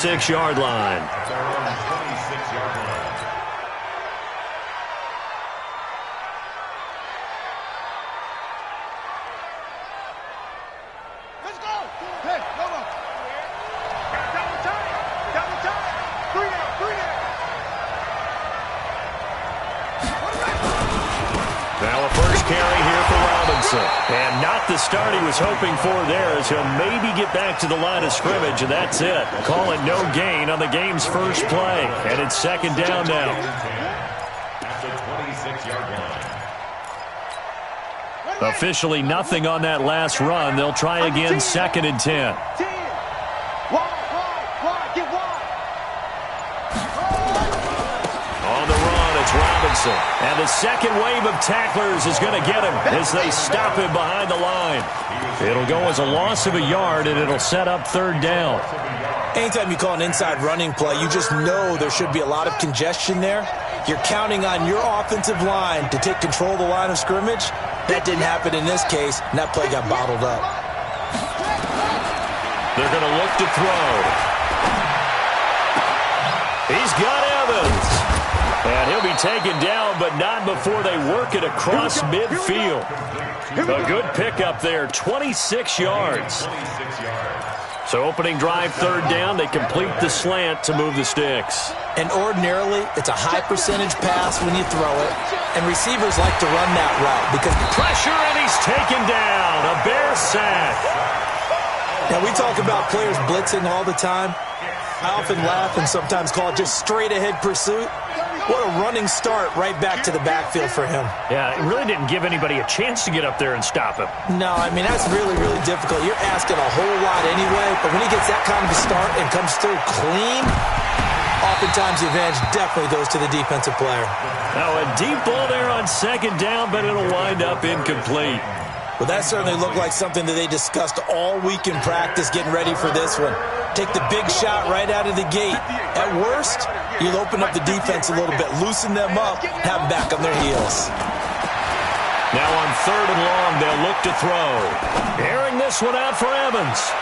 6-yard line. Let's go. Hey, come on. Double time. Double time. Three down. Now a first carry here for Robinson. And not the start he was hoping for there, as he'll maybe get back to the line of scrimmage, and that's it. Call it no gain on the game's first play. And it's second down now. At the 26-yard line. Officially nothing on that last run. They'll try again, 2nd and 10. On the run, it's Robinson. And the second wave of tacklers is going to get him as they stop him behind the line. It'll go as a loss of a yard, and it'll set up 3rd down. Anytime you call an inside running play, you just know there should be a lot of congestion there. You're counting on your offensive line to take control of the line of scrimmage. That didn't happen in this case, and that play got bottled up. They're going to look to throw. He's got Evans. And he'll be taken down, but not before they work it across midfield. A good pickup there, 26 yards. So opening drive, 3rd down, they complete the slant to move the sticks. And ordinarily, it's a high percentage pass when you throw it. And receivers like to run that route because pressure, and he's taken down. A Bear sack. Now, we talk about players blitzing all the time. I often laugh and sometimes call it just straight-ahead pursuit. What a running start right back to the backfield for him. Yeah, it really didn't give anybody a chance to get up there and stop him. No, I mean, that's really, really difficult. You're asking a whole lot anyway, but when he gets that kind of a start and comes through clean, oftentimes the advantage definitely goes to the defensive player. Now a deep ball there on 2nd down, but it'll wind up incomplete. Well, that certainly looked like something that they discussed all week in practice getting ready for this one. Take the big shot right out of the gate. At worst, you'll open up the defense a little bit, loosen them up, have them back on their heels. Now on 3rd and long, they'll look to throw. Airing this one out for Evans.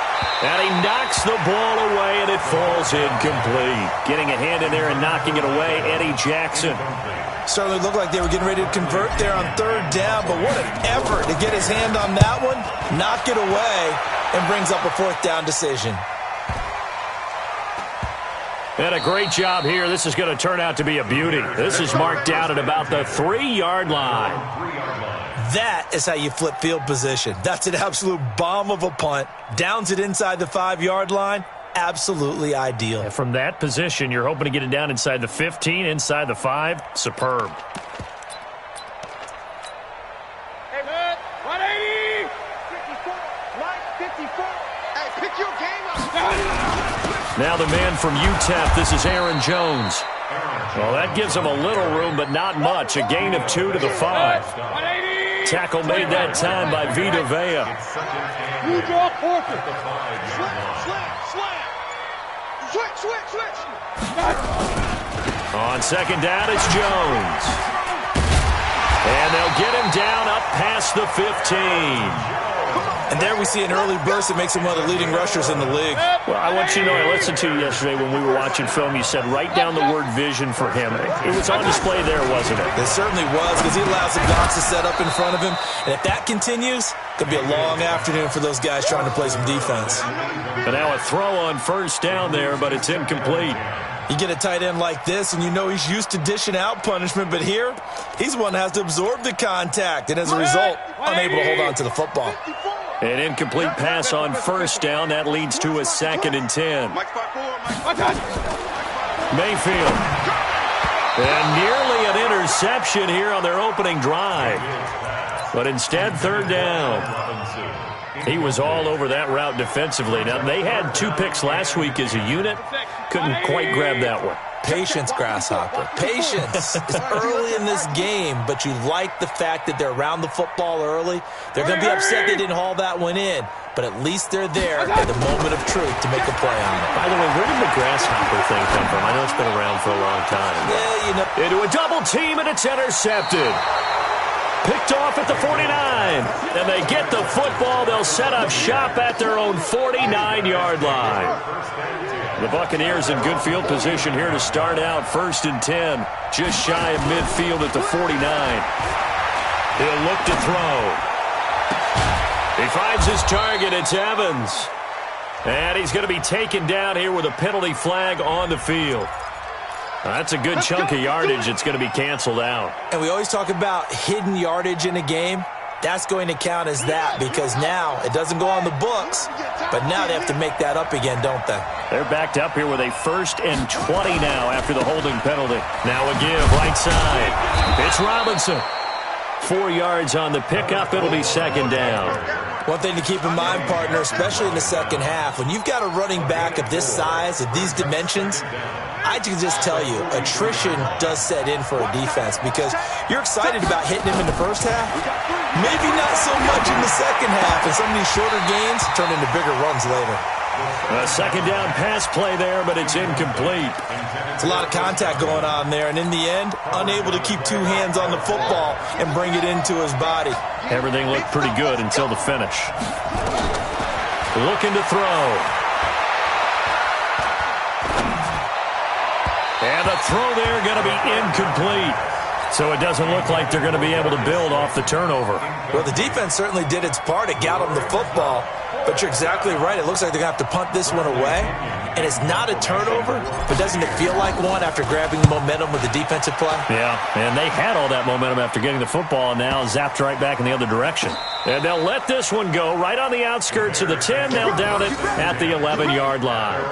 And he knocks the ball away, and it falls incomplete. Getting a hand in there and knocking it away, Eddie Jackson. Certainly looked like they were getting ready to convert there on 3rd down, but what an effort to get his hand on that one, knock it away, and brings up a 4th down decision. And a great job here. This is going to turn out to be a beauty. This is marked out at about the 3-yard line. That is how you flip field position. That's an absolute bomb of a punt. Downs it inside the 5-yard line. Absolutely ideal. And from that position, you're hoping to get it down inside the 15, inside the 5. Superb. Hey, man, 180. 54. Line 54. Hey, pick your game up. Now the man from UTEP, this is Aaron Jones. Well, that gives him a little room, but not much. A gain of 2 to the 5. 180. Tackle made that time by Vita Vea. You draw forfeit. Slam. Switch. On 2nd down, it's Jones. And they'll get him down up past the 15. And there we see an early burst that makes him one of the leading rushers in the league. Well, I want you to know, I listened to you yesterday when we were watching film. You said write down the word vision for him. It was on display there, wasn't it? It certainly was, because he allows the box to set up in front of him. And if that continues, it could be a long afternoon for those guys trying to play some defense. And now a throw on 1st down there, but it's incomplete. You get a tight end like this, and you know he's used to dishing out punishment, but here, he's one that has to absorb the contact, and as a result, unable to hold on to the football. An incomplete pass on 1st down. That leads to a 2nd and 10. Mayfield. And nearly an interception here on their opening drive. But instead, 3rd down. He was all over that route defensively. Now, they had 2 picks last week as a unit. Couldn't quite grab that one. Patience, Grasshopper. Patience. It's early in this game, but you like the fact that they're around the football early. They're going to be upset they didn't haul that one in, but at least they're there at the moment of truth to make a play on it. By the way, where did the Grasshopper thing come from? I know it's been around for a long time. Yeah, you know. Into a double team, and it's intercepted. Picked off at the 49. And they get the football. They'll set up shop at their own 49-yard line. The Buccaneers in good field position here to start out. 1st and 10. Just shy of midfield at the 49. He'll look to throw. He finds his target. It's Evans. And he's going to be taken down here with a penalty flag on the field. That's a good chunk of yardage. It's going to be canceled out. And we always talk about hidden yardage in a game. That's going to count as that because now it doesn't go on the books, but now they have to make that up again, don't they? They're backed up here with a 1st and 20 now after the holding penalty. Now a give right side. It's Robinson. 4 yards on the pickup. It'll be 2nd down. One thing to keep in mind, partner, especially in the second half, when you've got a running back of this size, of these dimensions, I can just tell you, attrition does set in for a defense because you're excited about hitting him in the first half. Maybe not so much in the second half, and some of these shorter gains turn into bigger runs later. A 2nd down pass play there, but it's incomplete. It's a lot of contact going on there, and in the end, unable to keep 2 hands on the football and bring it into his body. Everything looked pretty good until the finish. Looking to throw. And the throw there going to be incomplete. So it doesn't look like they're going to be able to build off the turnover. Well, the defense certainly did its part. It got them the football. But you're exactly right. It looks like they're going to have to punt this one away. And it's not a turnover, but doesn't it feel like one after grabbing the momentum with the defensive play? Yeah, and they had all that momentum after getting the football and now zapped right back in the other direction. And they'll let this one go right on the outskirts of the 10. They'll down it at the 11-yard line.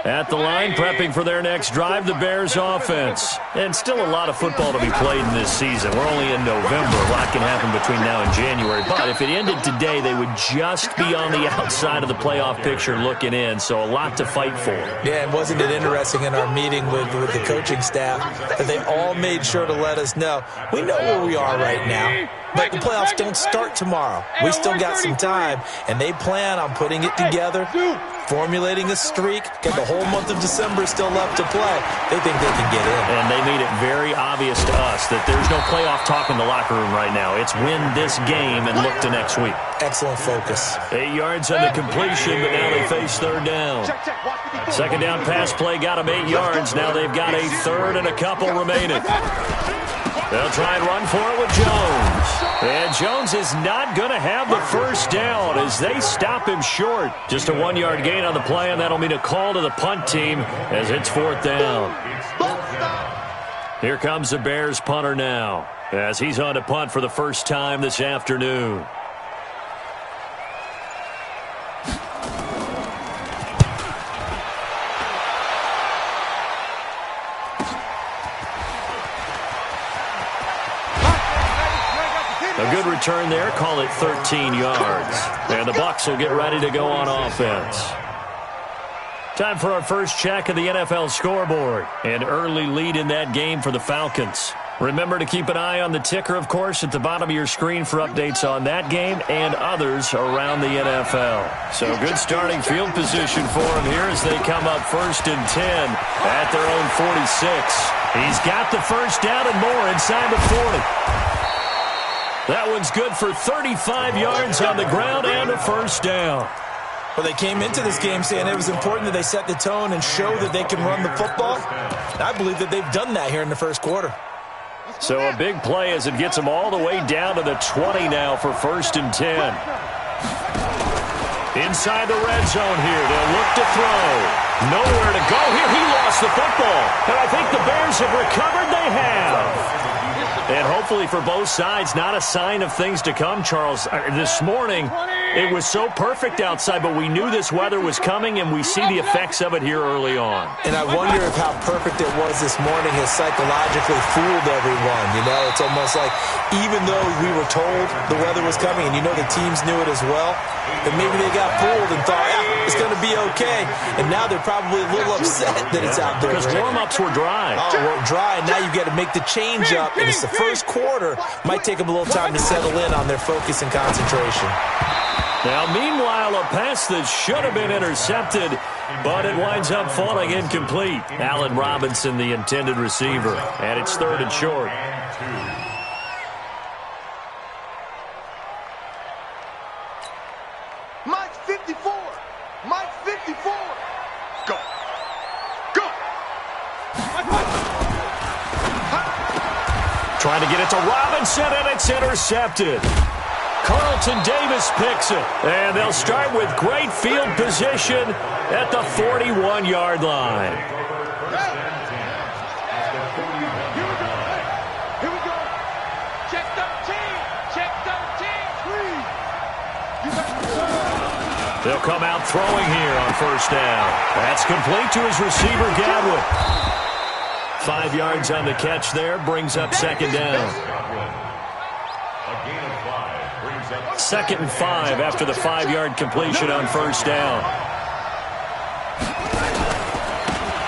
At the line, prepping for their next drive, the Bears offense. And still a lot of football to be played in this season. We're only in November. A lot can happen between now and January. But if it ended today, they would just be on the outside of the playoff picture looking in. So a lot to fight for. Yeah, and wasn't it interesting in our meeting with the coaching staff that they all made sure to let us know, we know where we are right now, but the playoffs don't start tomorrow. We still got some time, and they plan on putting it together, formulating a streak, got the whole month of December still left to play. They think they can get in. And they made it very obvious to us that there's no playoff talk in the locker room right now. It's win this game and look to next week. Excellent focus. 8 yards on the completion, but now they face 3rd down. 2nd down pass play got them 8 yards. Now they've got a 3rd and a couple remaining. They'll try and run for it with Jones. And Jones is not going to have the 1st down as they stop him short. Just a 1-yard gain on the play, and that'll mean a call to the punt team as it's 4th down. Here comes the Bears punter now as he's on to punt for the first time this afternoon. A good return there, call it 13 yards. And the Bucs will get ready to go on offense. Time for our first check of the NFL scoreboard. An early lead in that game for the Falcons. Remember to keep an eye on the ticker, of course, at the bottom of your screen for updates on that game and others around the NFL. So good starting field position for them here as they come up 1st and 10 at their own 46. He's got the 1st down and more inside the 40. That one's good for 35 yards on the ground and a 1st down. Well, they came into this game saying it was important that they set the tone and show that they can run the football. And I believe that they've done that here in the 1st quarter. So a big play as it gets them all the way down to the 20 now for 1st and 10. Inside the red zone here. They'll look to throw. Nowhere to go here. He lost the football. And I think the Bears have recovered. They have. And hopefully for both sides, not a sign of things to come, Charles. This morning, it was so perfect outside, but we knew this weather was coming, and we see the effects of it here early on. And I wonder if how perfect it was this morning has psychologically fooled everyone. You know, it's almost like even though we were told the weather was coming, and you know the teams knew it as well, that maybe they got fooled and thought, yeah, it's going to be okay. And now they're probably a little upset that it's out there. Because warm-ups were dry. Oh, well, dry, and now you've got to make the change up, and it's the 1st quarter. Might take them a little time to settle in on their focus and concentration. Now, meanwhile, a pass that should have been intercepted, but it winds up falling incomplete. Allen Robinson, the intended receiver, and it's 3rd and short. Mike 54. Mike 54. Go. Go. Trying to get it to Robinson, and it's intercepted. Carlton Davis picks it, and they'll start with great field position at the 41-yard line. Here we go. Check 13. Check 13. Please. They'll come out throwing here on 1st down. That's complete to his receiver, Gadwin. 5 yards on the catch there, brings up 2nd down. 2nd and 5 after the 5-yard completion on 1st down.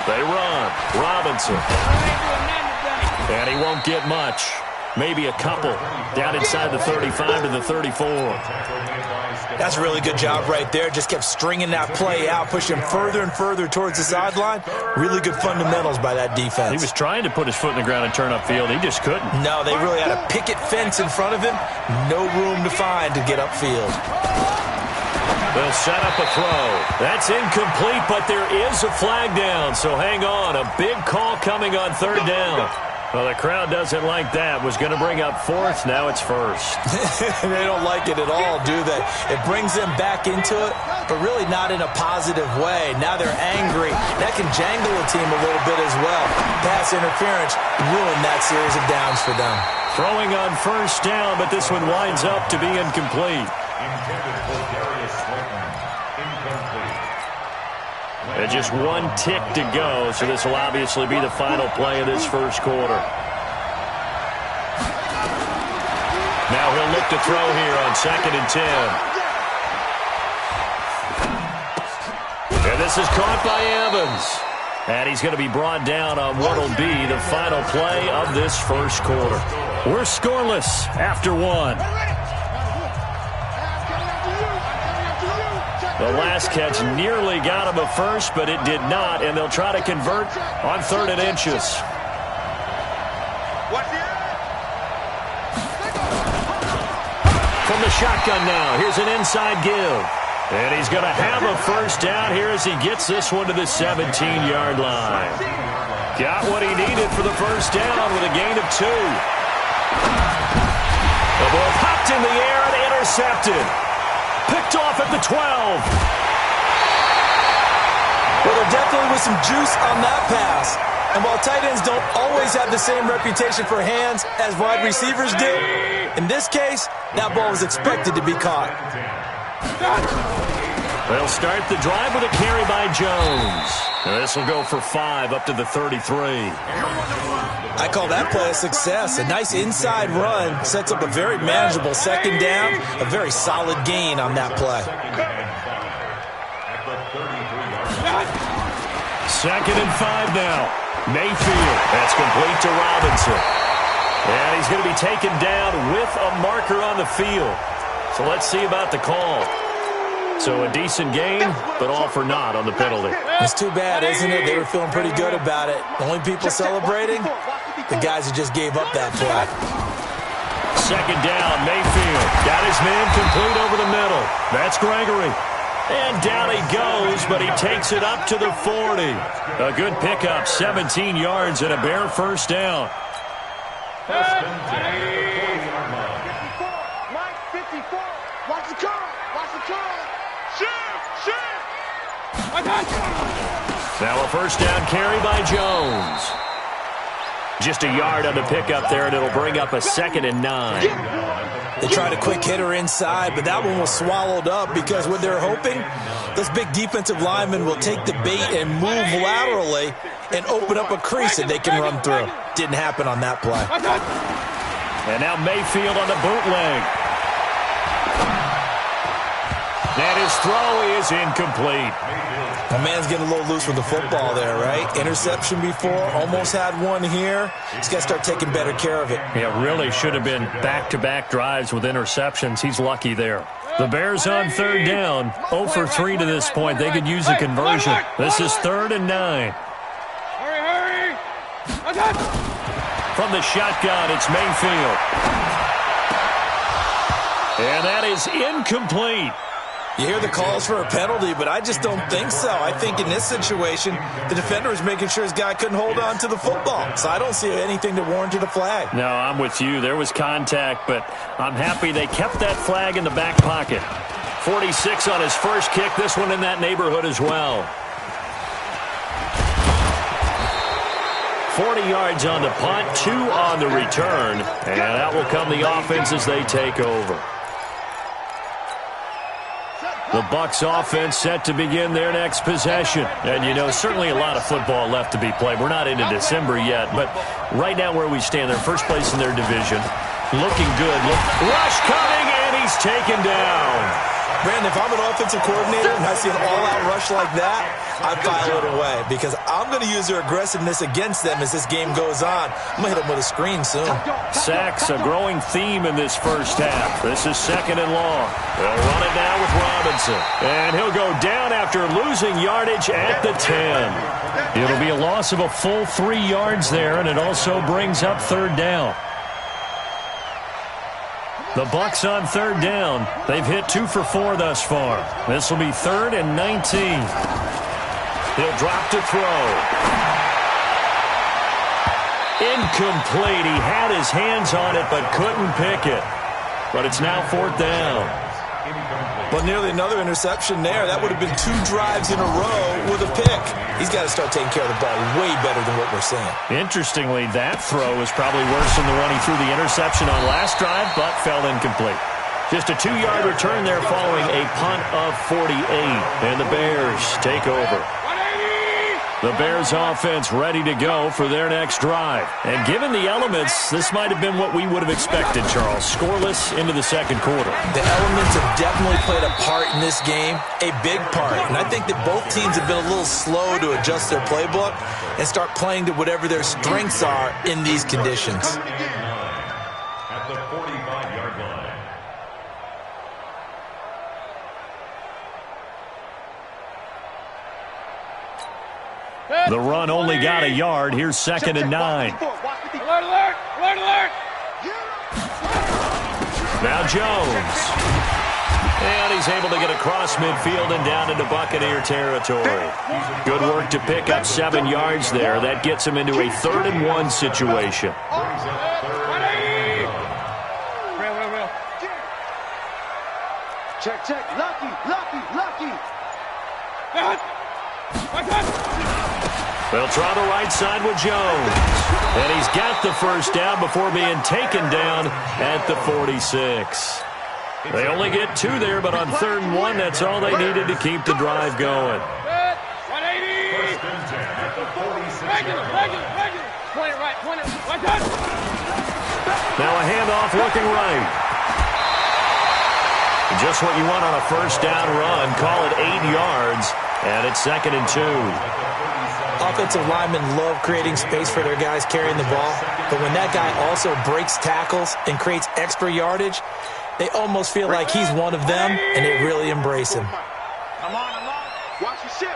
They run. Robinson. And he won't get much. Maybe a couple. Down inside the 35 to the 34. That's a really good job right there. Just kept stringing that play out, pushing him further and further towards the sideline. Really good fundamentals by that defense. He was trying to put his foot in the ground and turn upfield. He just couldn't. No, they really had a picket fence in front of him. No room to find to get upfield. They'll set up a throw. That's incomplete, but there is a flag down, so hang on. A big call coming on 3rd down. Well, the crowd doesn't like that. Was going to bring up 4th. Now it's 1st. They don't like it at all, do they? It brings them back into it, but really not in a positive way. Now they're angry. That can jangle a team a little bit as well. Pass interference ruined that series of downs for them. Throwing on 1st down, but this one winds up to be incomplete. And just 1 tick to go, so this will obviously be the final play of this 1st quarter. Now he'll look to throw here on 2nd and 10. And this is caught by Evans. And he's going to be brought down on what will be the final play of this 1st quarter. We're scoreless after 1. The last catch nearly got him a first, but it did not, and they'll try to convert on 3rd and inches. From the shotgun now, here's an inside give. And he's going to have a 1st down here as he gets this one to the 17-yard line. Got what he needed for the 1st down with a gain of 2. The ball popped in the air and intercepted. Picked off at the 12. Well, there definitely was some juice on that pass. And while tight ends don't always have the same reputation for hands as wide receivers do, in this case, that ball was expected to be caught. They'll start the drive with a carry by Jones. This will go for 5 up to the 33. I call that play a success. A nice inside run sets up a very manageable 2nd down, a very solid gain on that play. 2nd and 5 now. Mayfield. That's complete to Robinson. And he's going to be taken down with a marker on the field. So let's see about the call. So a decent gain, but all for naught on the penalty. It's too bad, isn't it? They were feeling pretty good about it. The only people celebrating, the guys who just gave up that play. 2nd down, Mayfield. Got his man complete over the middle. That's Gregory. And down he goes, but he takes it up to the 40. A good pickup, 17 yards and a bare 1st down. Mike 54. Watch the car. Watch the car. Shoot. Now a 1st down carry by Jones. Just a yard on the pickup there, and it'll bring up a 2nd and 9. They tried a quick hitter inside, but that one was swallowed up because what they're hoping, those big defensive linemen will take the bait and move laterally and open up a crease that they can run through. Didn't happen on that play. And now Mayfield on the bootleg. And his throw is incomplete. My man's getting a little loose with the football there, right? Interception before, almost had one here. He's got to start taking better care of it. Yeah, really should have been back-to-back drives with interceptions. He's lucky there. The Bears on third down, 0 for 3 to this point. They could use a conversion. This is 3rd and 9. Hurry! From the shotgun, it's Mayfield. And that is incomplete. You hear the calls for a penalty, but I just don't think so. I think in this situation, the defender is making sure his guy couldn't hold on to the football. So I don't see anything that warranted a flag. No, I'm with you. There was contact, but I'm happy they kept that flag in the back pocket. 46 on his first kick. This one in that neighborhood as well. 40 yards on the punt, 2 on the return. And that will come the offense as they take over. The Bucs offense set to begin their next possession. And, you know, certainly a lot of football left to be played. We're not into December yet, but right now where we stand, they're first place in their division. Looking good. Rush coming, and he's taken down. Brandon, if I'm an offensive coordinator and I see an all-out rush like that, I file it away because I'm going to use their aggressiveness against them as this game goes on. I'm going to hit them with a screen soon. Sacks, a growing theme in this first half. This is 2nd and long. They'll run it now with Robinson. And he'll go down after losing yardage at the 10. It'll be a loss of a full 3 yards there, and it also brings up 3rd down. The Bucs on 3rd down. They've hit 2 for 4 thus far. This will be 3rd and 19. He'll drop to throw. Incomplete. He had his hands on it but couldn't pick it. But it's now 4th down. But nearly another interception there. That would have been 2 drives in a row with a pick. He's got to start taking care of the ball way better than what we're seeing. Interestingly, that throw is probably worse than the one he threw the interception on last drive, but fell incomplete. Just a 2-yard return there following a punt of 48. And the Bears take over. The Bears offense ready to go for their next drive. And given the elements, this might have been what we would have expected, Charles. Scoreless into the 2nd quarter. The elements have definitely played a part in this game, a big part. And I think that both teams have been a little slow to adjust their playbook and start playing to whatever their strengths are in these conditions. At the 45-yard line. The run only got a yard. Here's 2nd and 9. Alert! Now Jones. And he's able to get across midfield and down into Buccaneer territory. Good work to pick up 7 yards there. That gets him into a 3rd and 1 situation. Real. Check. Lucky. They'll try the right side with Jones. And he's got the first down before being taken down at the 46. They only get 2 there, but on 3rd and 1, that's all they needed to keep the drive going. 180. First and 10 at the 46-yard line. Regular. Point it right. Now a handoff looking right. Just what you want on a first down run. Call it 8 yards, and it's 2nd and 2. Offensive linemen love creating space for their guys carrying the ball, but when that guy also breaks tackles and creates extra yardage, they almost feel like he's one of them, and they really embrace him. I'm on. Watch the ship.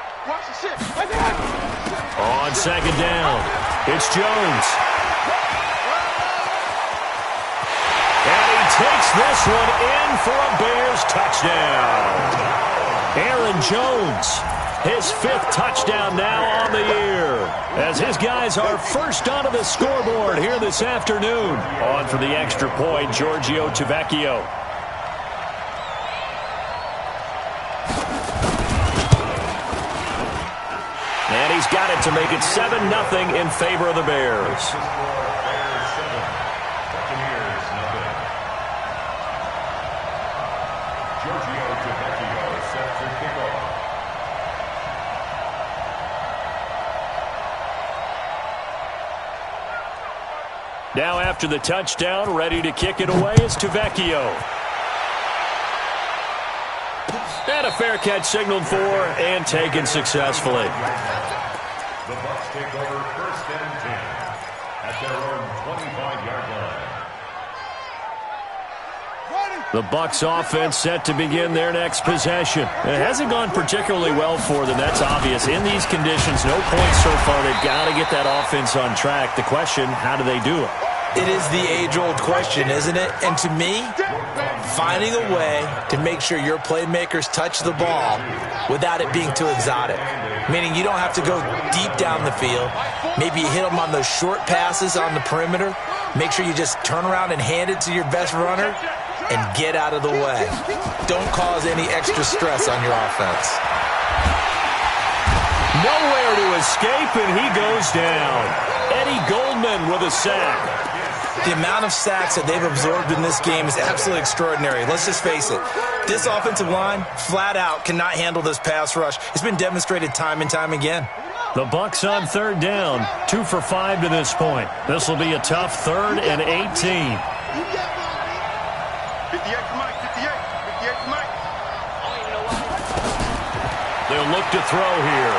On 2nd down, it's Jones. And he takes this one in for a Bears touchdown. Aaron Jones, his 5th touchdown now on the year, as his guys are first onto the scoreboard here this afternoon. On for the extra point, Giorgio Tavecchio. And he's got it to make it 7-0 in favor of the Bears. Now after the touchdown, ready to kick it away is Tavecchio. And a fair catch signaled for and taken successfully. The Bucs take over 1st and 10 at their own 25-yard line. Ready. The Bucs offense set to begin their next possession. It hasn't gone particularly well for them, that's obvious. In these conditions, no points so far. They've got to get that offense on track. The question, how do they do it? It is the age-old question, isn't it? And to me, finding a way to make sure your playmakers touch the ball without it being too exotic. Meaning you don't have to go deep down the field. Maybe you hit them on those short passes on the perimeter. Make sure you just turn around and hand it to your best runner and get out of the way. Don't cause any extra stress on your offense. Nowhere to escape, and he goes down. Eddie Goldman with a sack. The amount of sacks that they've absorbed in this game is absolutely extraordinary. Let's just face it. This offensive line, flat out, cannot handle this pass rush. It's been demonstrated time and time again. The Bucs on third down, 2 for 5 to this point. This will be a tough 3rd and 18. 58 to Mike, 58 to Mike. They'll look to throw here.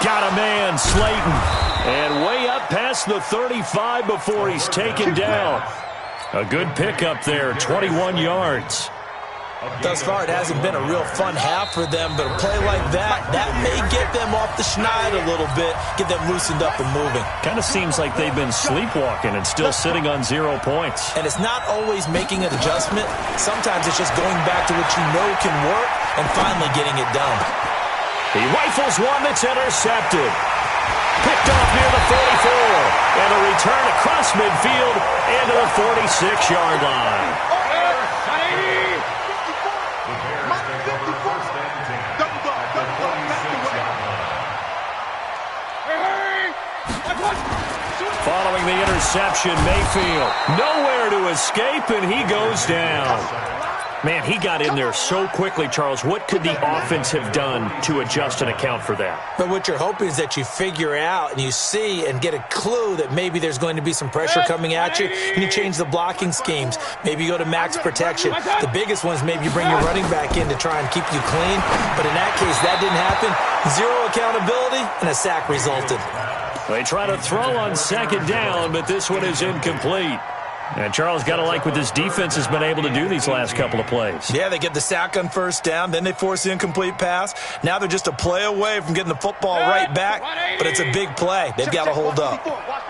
Got a man, Slayton. And way up past the 35 before he's taken down. A good pickup there, 21 yards. Thus far, it hasn't been a real fun half for them, but a play like that may get them off the schneid a little bit, get them loosened up and moving. Kind of seems like they've been sleepwalking and still sitting on 0 points. And it's not always making an adjustment. Sometimes it's just going back to what you know can work and finally getting it done. He rifles one that's intercepted. Picked off near the 44. And a return across midfield into the 46-yard line. Following the interception, Mayfield nowhere to escape, and he goes down. Man, he got in there so quickly, Charles. What could the offense have done to adjust and account for that? But what you're hoping is that you figure out and you see and get a clue that maybe there's going to be some pressure coming at you, and you change the blocking schemes. Maybe you go to max protection. The biggest one is maybe you bring your running back in to try and keep you clean. But in that case, that didn't happen. 0 accountability, and a sack resulted. They try to throw on 2nd down, but this one is incomplete. And Charles, got to like what this defense has been able to do these last couple of plays. Yeah, they get the sack on 1st down, then they force the incomplete pass. Now they're just a play away from getting the football right back, but it's a big play. They've got to hold up.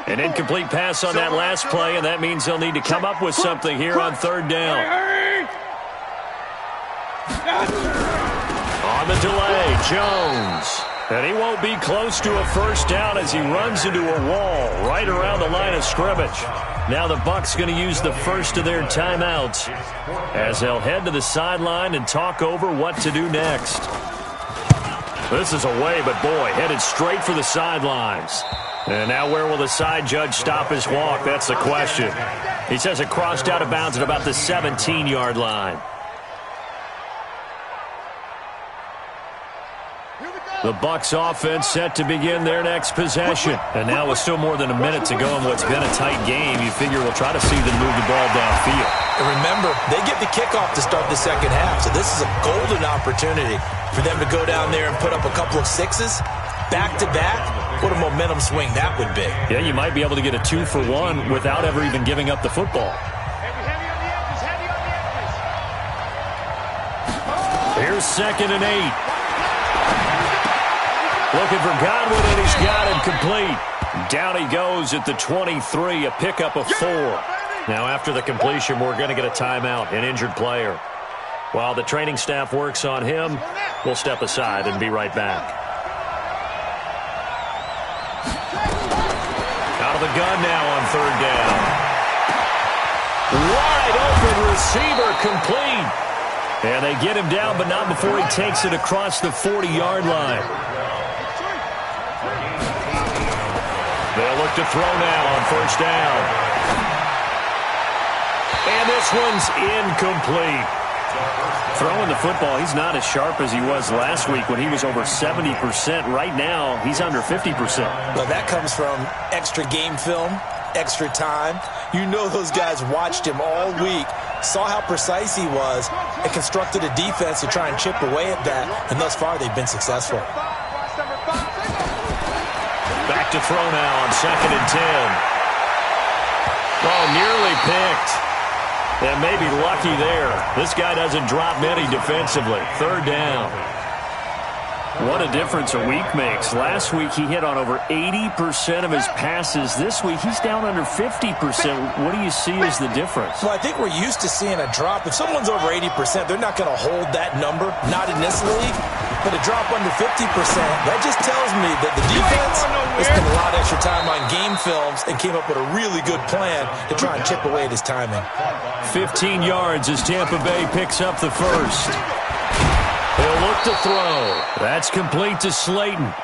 An incomplete pass on that last play, and that means they'll need to come up with something here on 3rd down. On the delay, Jones. And he won't be close to a 1st down as he runs into a wall right around the line of scrimmage. Now the Bucs going to use the first of their timeouts as they'll head to the sideline and talk over what to do next. This is away, but boy, headed straight for the sidelines. And now where will the side judge stop his walk? That's the question. He says it crossed out of bounds at about the 17-yard line. The Bucs offense set to begin their next possession. And now with still more than a minute to go in what's been a tight game, you figure we'll try to see them move the ball downfield. And remember, they get the kickoff to start the 2nd half, so this is a golden opportunity for them to go down there and put up a couple of 6s back-to-back. What a momentum swing that would be. Yeah, you might be able to get a 2 for 1 without ever even giving up the football. Here's 2nd and 8. Looking for Godwin, and he's got it complete. Down he goes at the 23, a pickup of 4. Now after the completion, we're going to get a timeout, an injured player. While the training staff works on him, we'll step aside and be right back. Out of the gun now on 3rd down. Wide open receiver, complete. And they get him down, but not before he takes it across the 40-yard line. They'll look to throw now on 1st down. And this one's incomplete. Throwing the football, he's not as sharp as he was last week when he was over 70%. Right now, he's under 50%. Well, that comes from extra game film, extra time. You know those guys watched him all week, saw how precise he was, and constructed a defense to try and chip away at that. And thus far, they've been successful. Back to throw now on 2nd and 10. Oh, nearly picked. And maybe lucky there. This guy doesn't drop many defensively. Third down. What a difference a week makes. Last week he hit on over 80% of his passes. This week he's down under 50%. What do you see as the difference? Well, I think we're used to seeing a drop. If someone's over 80%, they're not going to hold that number. Not in this league. But a drop under 50%, that just tells me that the defense has spent a lot of extra time on game films and came up with a really good plan to try and chip away at his timing. 15 yards as Tampa Bay picks up the first. He'll look to throw. That's complete to Slayton.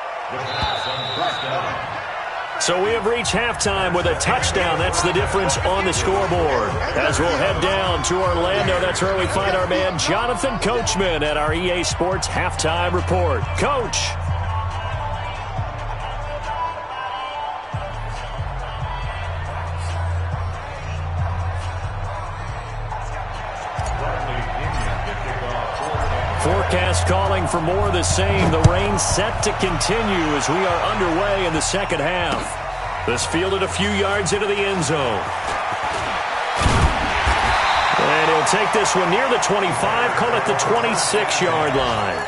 So we have reached halftime with a touchdown. That's the difference on the scoreboard. As we'll head down to Orlando, that's where we find our man Jonathan Coachman at our EA Sports Halftime Report. Coach. Forecast calling for more of the same. The rain set to continue as we are underway in the second half. This fielded a few yards into the end zone. And he'll take this one near the 25, call it the 26-yard line.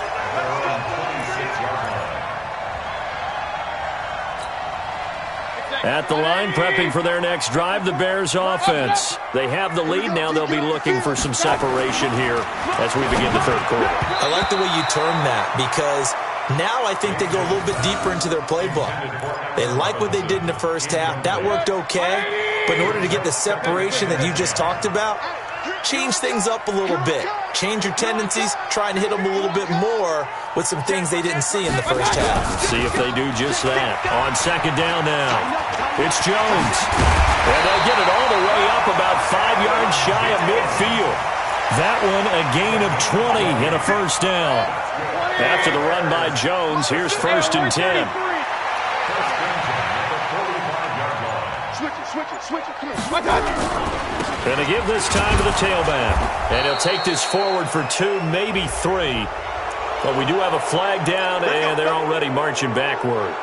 At the line, prepping for their next drive, the Bears offense. They have the lead. Now they'll be looking for some separation here as we begin the third quarter. I like the way you term that because now I think they go a little bit deeper into their playbook. They like what they did in the first half. That worked okay. But in order to get the separation that you just talked about, change things up a little bit. Change your tendencies. Try and hit them a little bit more with some things they didn't see in the first half. See if they do just that. On second down now, it's Jones. And they'll get it all the way up about 5 yards shy of midfield. That one a gain of 20 and a first down. After the run by Jones, here's first and 10. Switch it. Come on. Going to give this time to the tailback. And he'll take this forward for 2, maybe 3. But we do have a flag down, and they're already marching backward.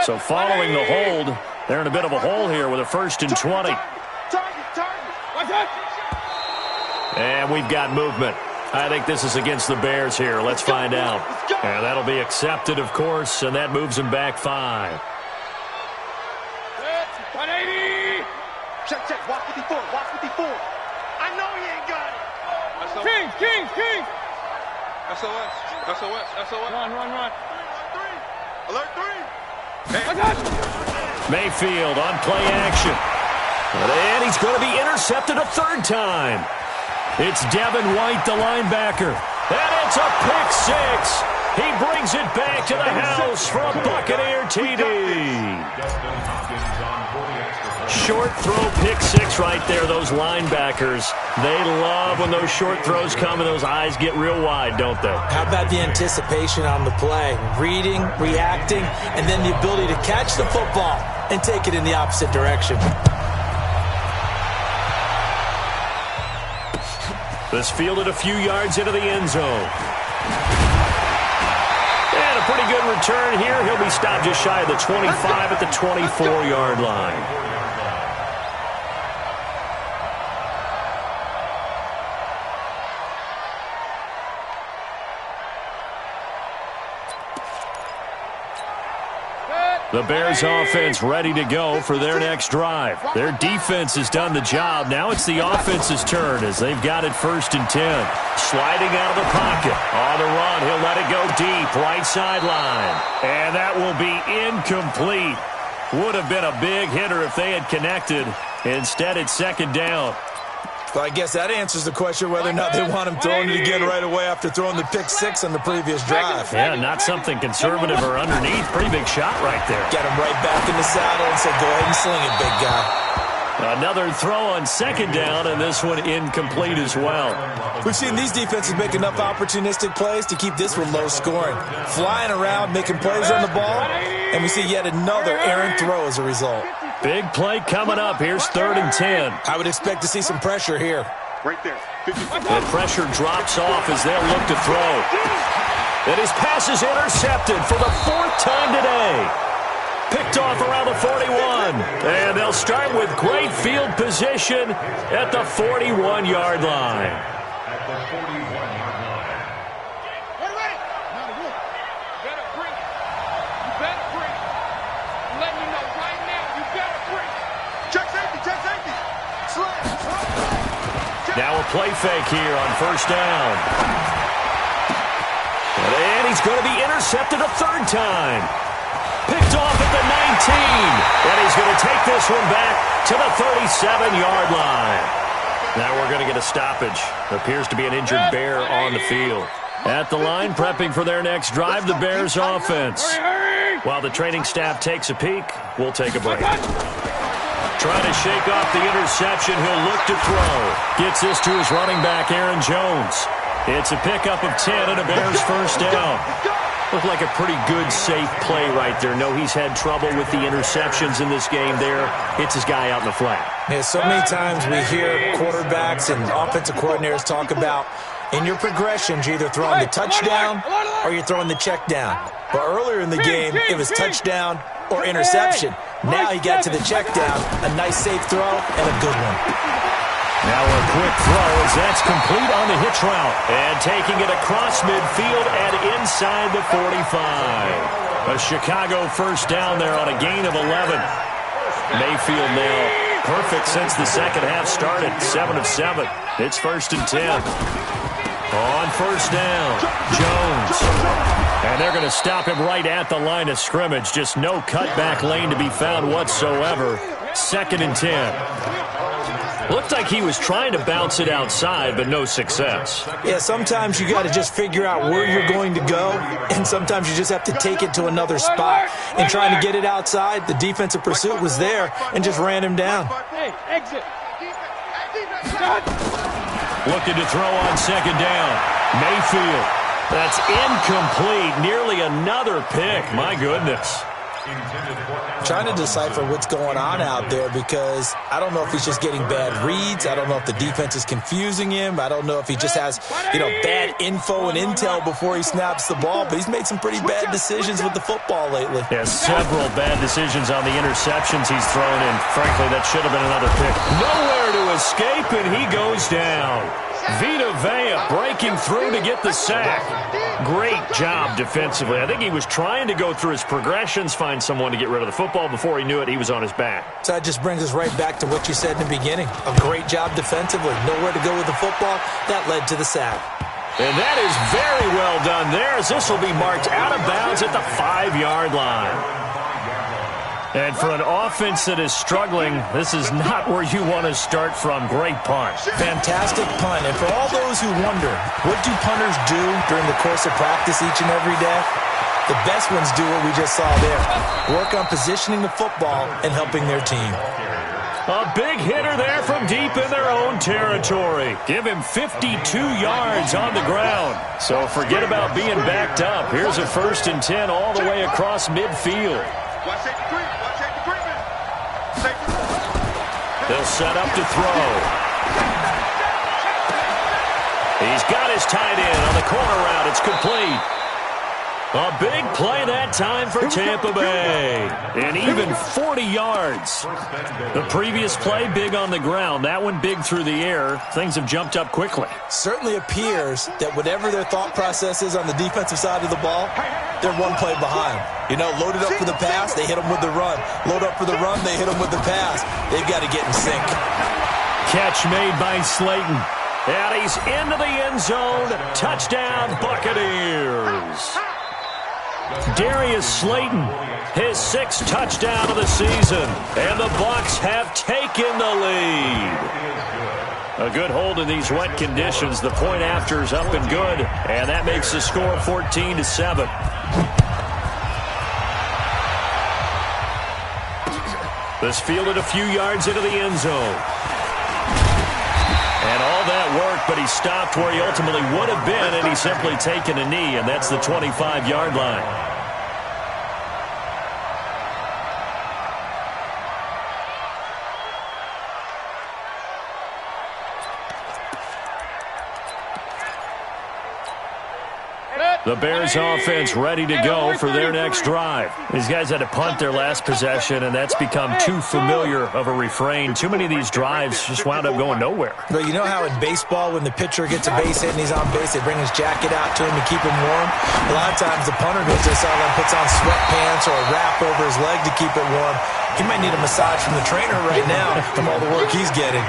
So following the hold, they're in a bit of a hole here with a first and 20. And we've got movement. I think this is against the Bears here. Let's find out. And that'll be accepted, of course, and that moves them back 5. 180. Check. Watch 54. I know he ain't got it. King. SOS. Run. Alert 3. Hey. I got you. Mayfield on play action. And he's going to be intercepted a third time. It's Devin White, the linebacker. And it's a pick 6. He brings it back to the house for a Buccaneer TD. Short throw, pick 6 right there. Those linebackers, they love when those short throws come and those eyes get real wide, don't they? How about the anticipation on the play? Reading, reacting, and then the ability to catch the football and take it in the opposite direction. This fielded a few yards into the end zone. And a pretty good return here. He'll be stopped just shy of the 25 at the 24-yard line. The Bears offense ready to go for their next drive. Their defense has done the job. Now it's the offense's turn as they've got it first and 10. Sliding out of the pocket. On the run, he'll let it go deep. Right sideline. And that will be incomplete. Would have been a big hitter if they had connected. Instead, it's second down. Well, I guess that answers the question whether or not they want him throwing it again right away after throwing the pick 6 on the previous drive. Yeah, not something conservative or underneath. Pretty big shot right there. Get him right back in the saddle and say, go ahead and sling it, big guy. Another throw on second down, and this one incomplete as well. We've seen these defenses make enough opportunistic plays to keep this one low scoring. Flying around, making plays on the ball, and we see yet another errant throw as a result. Big play coming up. Here's third and 10. I would expect to see some pressure here. Right there. The pressure drops off as they'll look to throw. And his pass is intercepted for the 4th time today. Picked off around the 41. And they'll start with great field position at the 41-yard line. At the 41-yard line. Ready? Now the wolf. You better bring it. You better bring it. I'm letting you know right now, you better bring it. Check safety, check safety. Slide. Now a play fake here on first down. And he's going to be intercepted a third time. Picked off at the 19. And he's going to take this one back to the 37-yard line. Now we're going to get a stoppage. Appears to be an injured Bear on the field. At the line, prepping for their next drive, the Bears offense. While the training staff takes a peek, we'll take a break. Trying to shake off the interception, he'll look to throw. Gets this to his running back, Aaron Jones. It's a pickup of 10 and a Bears first down. Looked like a pretty good, safe play right there. No, he's had trouble with the interceptions in this game there. Hits his guy out in the flat. Yeah, so many times we hear quarterbacks and offensive coordinators talk about in your progressions, you're either throwing the touchdown or you're throwing the check down. But earlier in the game, it was touchdown or interception. Now he got to the check down, a nice safe throw, and a good one. Now a quick throw as that's complete on the hitch route. And taking it across midfield and inside the 45. A Chicago first down there on a gain of 11. Mayfield now perfect since the second half started. 7 of 7. It's first and 10. On first down, Jones. And they're going to stop him right at the line of scrimmage. Just no cutback lane to be found whatsoever. 2nd and 10. Looked like he was trying to bounce it outside, but no success. Yeah, sometimes you got to just figure out where you're going to go, and sometimes you just have to take it to another spot. And trying to get it outside, the defensive pursuit was there and just ran him down. Hey, exit. Looking to throw on second down. Mayfield. That's incomplete. Nearly another pick. My goodness. Trying to decipher what's going on out there because I don't know if he's just getting bad reads. I don't know if the defense is confusing him. I don't know if he just has, bad info and intel before he snaps the ball. But he's made some pretty bad decisions with the football lately. Yeah, several bad decisions on the interceptions he's thrown in. Frankly, that should have been another pick. Nowhere to escape, and he goes down. Vita Vea breaking through to get the sack. Great job defensively. I think he was trying to go through his progressions, find someone to get rid of the football. Before he knew it, he was on his back. So that just brings us right back to what you said in the beginning. A great job defensively. Nowhere to go with the football. That led to the sack. And that is very well done there, as this will be marked out of bounds at the 5-yard line. And for an offense that is struggling, this is not where you want to start from. Great punt. Fantastic punt. And for all those who wonder, what do punters do during the course of practice each and every day? The best ones do what we just saw there. Work on positioning the football and helping their team. A big hitter there from deep in their own territory. Give him 52 yards on the ground. So forget about being backed up. Here's a 1st and 10 all the way across midfield. Watch safety green. Watch safety green. Safety. They'll set up to throw. He's got his tight end on the corner route. It's complete. A big play that time for Tampa Bay. And even 40 yards. The previous play, big on the ground. That one big through the air. Things have jumped up quickly. Certainly appears that whatever their thought process is on the defensive side of the ball, they're one play behind. Loaded up for the pass, they hit them with the run. Load up for the run, they hit them with the pass. They've got to get in sync. Catch made by Slayton. And he's into the end zone. Touchdown, Buccaneers. Darius Slayton, his 6th touchdown of the season. And the Bucs have taken the lead. A good hold in these wet conditions. The point after is up and good. And that makes the score 14-7. This fielded a few yards into the end zone. And all that work, but he stopped where he ultimately would have been, and he's simply taken a knee, and that's the 25-yard line. The Bears offense ready to go for their next drive. These guys had to punt their last possession, and that's become too familiar of a refrain. Too many of these drives just wound up going nowhere. But you know how in baseball, when the pitcher gets a base hit and he's on base, they bring his jacket out to him to keep him warm? A lot of times the punter goes to the sideline, puts on sweatpants or a wrap over his leg to keep it warm. He might need a massage from the trainer right now from all the work he's getting.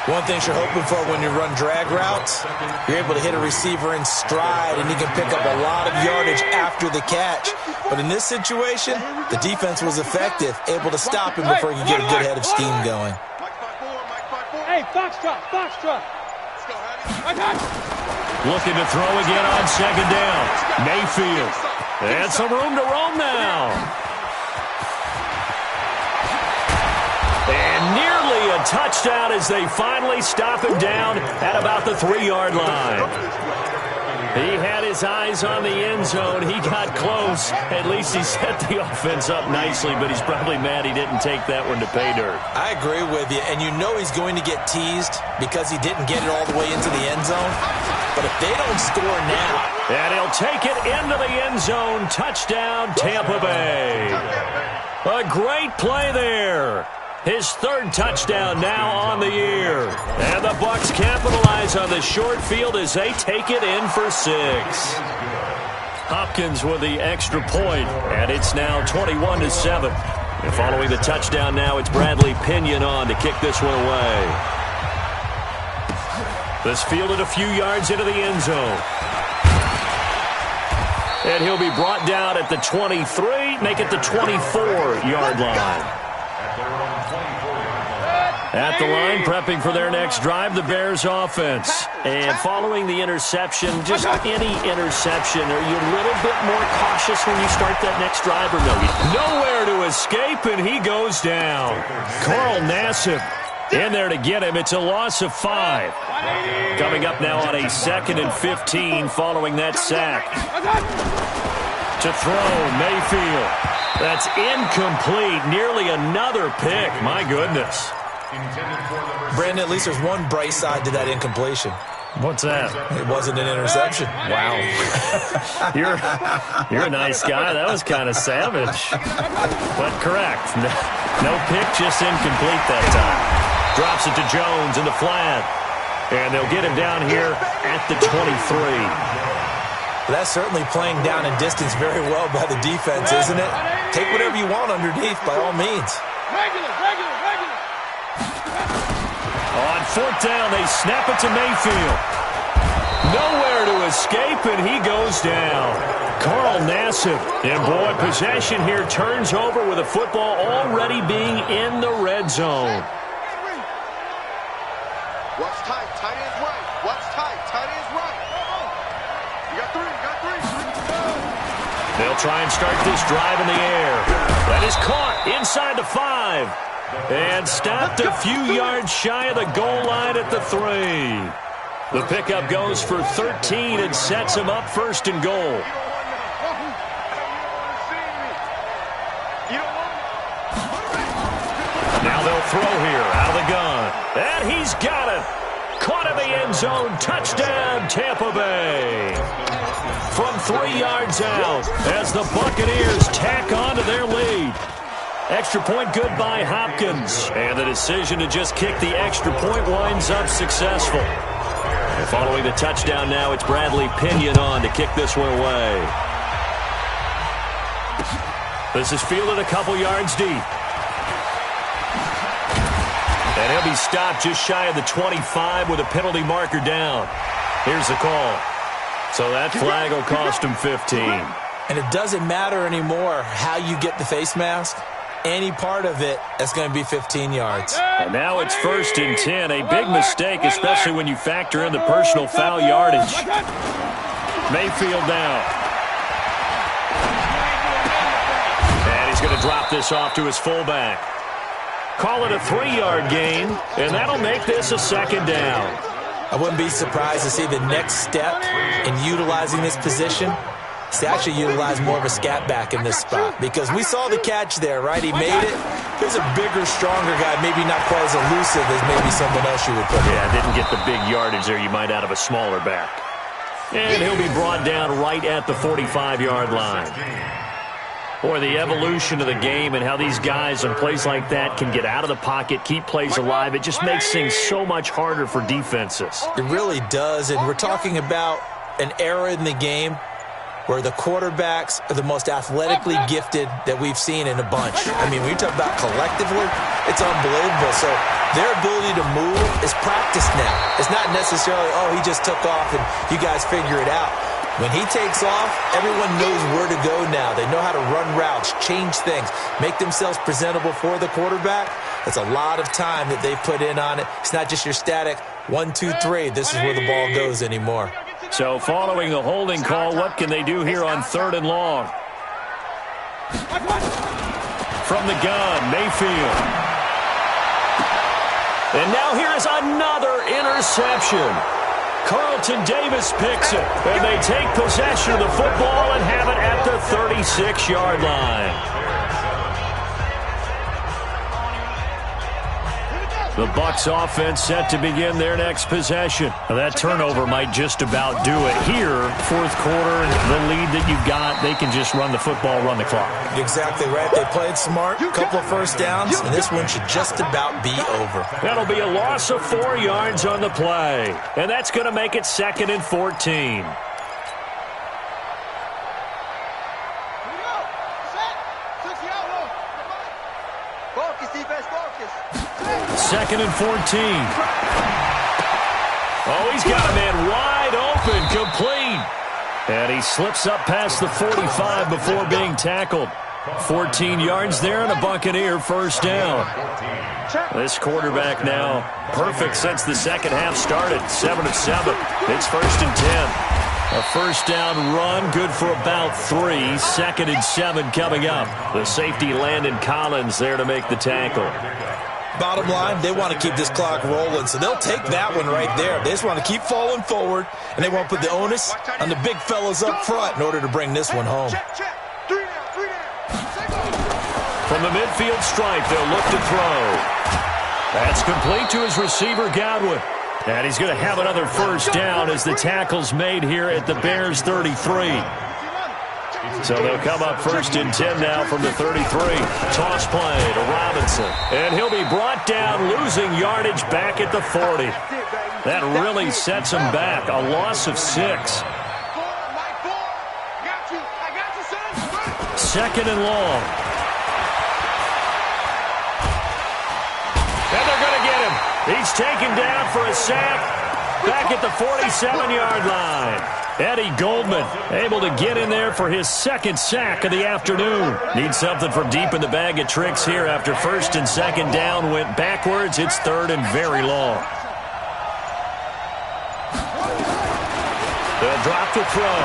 One thing you're hoping for when you run drag routes, you're able to hit a receiver in stride, and he can pick up a lot of yardage after the catch. But in this situation, the defense was effective, able to stop him before he could get a good head of steam going. Hey, Foxtrot, Foxtrot. Looking to throw again on second down. Mayfield. And some room to roam now. And nearly a touchdown as they finally stop him down at about the 3-yard line. He had his eyes on the end zone. He got close. At least he set the offense up nicely, but he's probably mad he didn't take that one to pay dirt. I agree with you, and you know he's going to get teased because he didn't get it all the way into the end zone. But if they don't score now... And he'll take it into the end zone. Touchdown, Tampa Bay. A great play there. His third touchdown now on the year. And the Bucs capitalize on the short field as they take it in for 6. Hopkins with the extra point, and it's now 21-7. And following the touchdown now, it's Bradley Pinion on to kick this one away. This fielded a few yards into the end zone. And he'll be brought down at the 23, make it the 24-yard line. At the line, prepping for their next drive, the Bears offense. And following the interception, just any interception, are you a little bit more cautious when you start that next drive or no? Nowhere to escape, and he goes down. Carl Nassib in there to get him. It's a loss of 5. Coming up now on a 2nd and 15 following that sack. To throw, Mayfield. That's incomplete. Nearly another pick. My goodness. Brandon, at least there's one bright side to that incompletion. What's that? It wasn't an interception. Wow. You're a nice guy. That was kind of savage. But correct. No pick, just incomplete that time. Drops it to Jones in the flat. And they'll get him down here at the 23. That's certainly playing down in distance very well by the defense, isn't it? Take whatever you want underneath by all means. Regular. On 4th down, they snap it to Mayfield. Nowhere to escape, and he goes down. Carl Nassib. And boy, possession here turns over with the football already being in the red zone. Watch tight, tight end's right. Watch tight, tight end's right. You got 3, They'll try and start this drive in the air. That is caught inside the 5. And stopped a few yards shy of the goal line at the 3. The pickup goes for 13 and sets him up 1st and goal. Now they'll throw here out of the gun. And he's got it. Caught in the end zone. Touchdown, Tampa Bay. From 3 yards out as the Buccaneers tack on to their lead. Extra point good by Hopkins. And the decision to just kick the extra point winds up successful. And following the touchdown now, it's Bradley Pinion on to kick this one away. This is fielded a couple yards deep. And he'll be stopped just shy of the 25 with a penalty marker down. Here's the call. So that flag will cost him 15. And it doesn't matter anymore how you get the face mask. Any part of it, that's going to be 15 yards. And now it's 1st and 10. A big mistake, especially when you factor in the personal foul yardage. Mayfield now. And he's going to drop this off to his fullback. Call it a 3-yard gain, and that'll make this a 2nd down. I wouldn't be surprised to see the next step in utilizing this position is to actually utilize more of a scat back in this spot. Because we saw the catch there, right? He made it. He's a bigger, stronger guy, maybe not quite as elusive as maybe someone else you would put in. Yeah, didn't get the big yardage there you might out of a smaller back. And he'll be brought down right at the 45-yard line. Boy, the evolution of the game and how these guys in plays like that can get out of the pocket, keep plays alive, it just makes things so much harder for defenses. It really does, and we're talking about an era in the game where the quarterbacks are the most athletically gifted that we've seen in a bunch. I mean, when you talk about collectively, it's unbelievable. So their ability to move is practiced now. It's not necessarily, oh, he just took off and you guys figure it out. When he takes off, everyone knows where to go now. They know how to run routes, change things, make themselves presentable for the quarterback. That's a lot of time that they put in on it. It's not just your static 1, 2, 3. This is where the ball goes anymore. So following the holding call, what can they do here on 3rd and long? From the gun, Mayfield. And now here is another interception. Carlton Davis picks it, and they take possession of the football and have it at the 36-yard line. The Bucs offense set to begin their next possession. Now, that turnover might just about do it here. 4th quarter, the lead that you've got, they can just run the football, run the clock. Exactly right. They played smart, couple of first downs, and this one should just about be over. That'll be a loss of 4 yards on the play, and that's going to make it 2nd and 14. Second and 14. Oh, he's got a man wide open, complete. And he slips up past the 45 before being tackled. 14 yards there and a Buccaneer first down. This quarterback now perfect since the second half started. 7 of 7. It's 1st and 10. A first down run, good for about 3. 2nd and 7 coming up. The safety Landon Collins there to make the tackle. Bottom line, they want to keep this clock rolling, so they'll take that one right there. They just want to keep falling forward, and they want to put the onus on the big fellas up front in order to bring this one home. From the midfield stripe, they'll look to throw. That's complete to his receiver, Godwin. And he's going to have another first down as the tackle's made here at the Bears' 33. So they'll come up 1st and 10 now from the 33. Toss play to Robinson. And he'll be brought down, losing yardage back at the 40. That really sets him back. A loss of 6. 2nd and long. And they're going to get him. He's taken down for a sack back at the 47-yard line. Eddie Goldman able to get in there for his 2nd sack of the afternoon. Needs something from deep in the bag of tricks here after 1st and 2nd down went backwards. It's 3rd and very long. They'll drop the throw.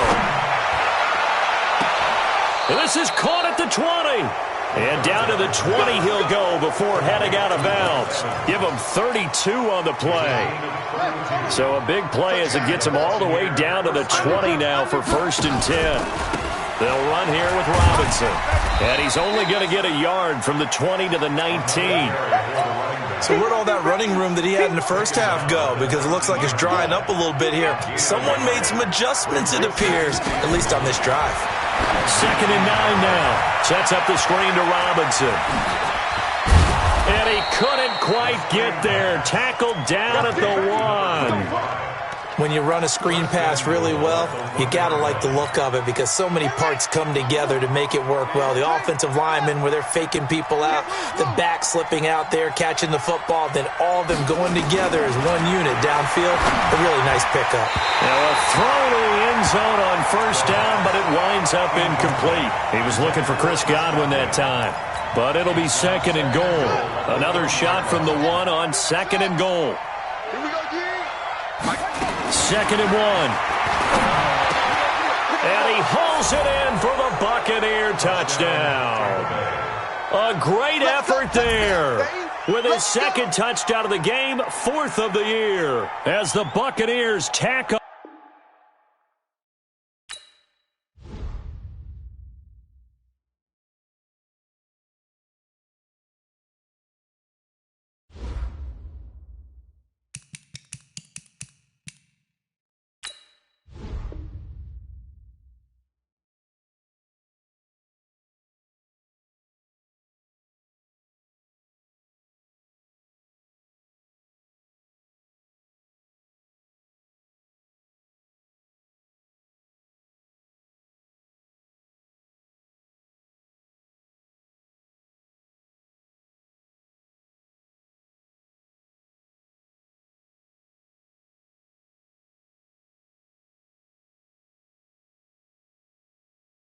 And this is caught at the 20. And down to the 20 he'll go before heading out of bounds. Give him 32 on the play. So a big play as it gets him all the way down to the 20 now for 1st and 10. They'll run here with Robinson. And he's only going to get a yard from the 20 to the 19. So where'd all that running room that he had in the first half go? Because it looks like it's drying up a little bit here. Someone made some adjustments, it appears, at least on this drive. 2nd and 9 now. Sets up the screen to Robinson. And he couldn't quite get there. Tackled down at the 1. When you run a screen pass really well, you got to like the look of it because so many parts come together to make it work well. The offensive linemen where they're faking people out, the back slipping out there, catching the football, then all of them going together as one unit downfield. A really nice pickup. Now a throw to the end zone on 1st down, but it winds up incomplete. He was looking for Chris Godwin that time. But it'll be 2nd and goal. Another shot from the 1 on 2nd and goal. 2nd and 1. And he hauls it in for the Buccaneer touchdown. A great effort there. With his 2nd touchdown of the game, 4th of the year. As the Buccaneers tack on.